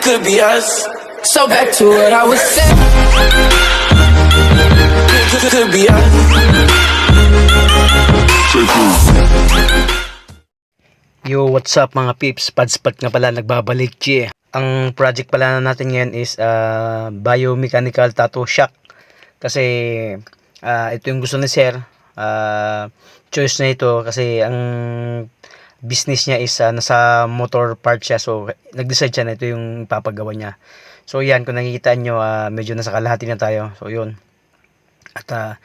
could be us. So back to what I was saying. Could be us. Yo, what's up mga peeps? Padspad nga pala nagbabalik, che. Ang project pala natin ngayon is biomechanical tattoo shock. Kasi ito yung gusto ni sir. Choice na ito kasi ang business niya is nasa motor part siya. So nag-decide siya na ito yung papagawa niya. So yan, kung nakikita nyo, medyo nasa kalahati na tayo. So yun. At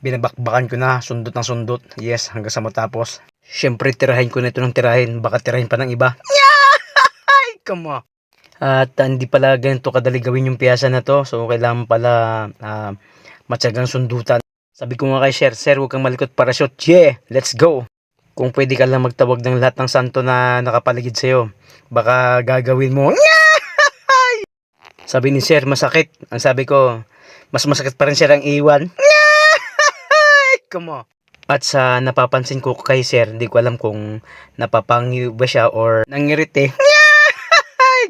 binabakbakan ko na, sundot ng sundot. Yes, hanggang sa matapos. Siyempre, tirahin ko na ito ng tirahin. Baka tirahin pa ng iba. Ay, come on. At hindi pala ganito kadali gawin yung piyasa na to. So, kailangan pala matyagang sundutan. Sabi ko nga kay sir, huwag kang malikot para shoot. Yeah, let's go. Kung pwede ka lang magtawag ng lahat ng santo na nakapaligid sa'yo. Baka gagawin mo. Sabi ni sir, masakit. Ang sabi ko, mas masakit pa rin sir ang iwan. Come on. At sa napapansin ko kay sir, hindi ko alam kung napapangiw ba siya or nangirite.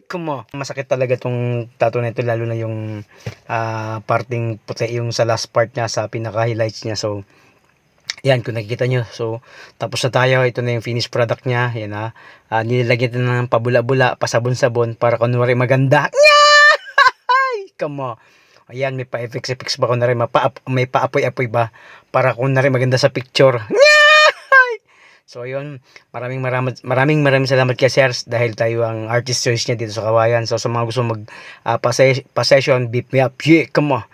Come on. Masakit talaga tong tattoo na ito, lalo na yung parting puti, yung sa last part niya, sa pinaka-highlights niya. So, yan, kung nakikita nyo. So, tapos na tayo. Ito na yung finished product niya. Yan nilagyan na ng pabula-bula, pasabon-sabon para kunwari maganda. Come on. Ayan, may pa-effects ba kunwari, may pa-apoy-apoy ba para kunwari maganda sa picture. So yun, maraming salamat kay sir dahil tayo ang artist choice niya dito sa Kawayan. So sa mga gusto mag pa-session, beat me up. Yeah, come on.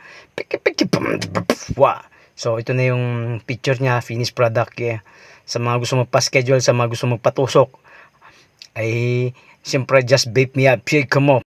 Wow. So ito na yung picture niya, finished product. Yeah. Sa mga gusto magpa-schedule, sa mga gusto magpatusok, ay siyempre just beat me up. Yeah, come on.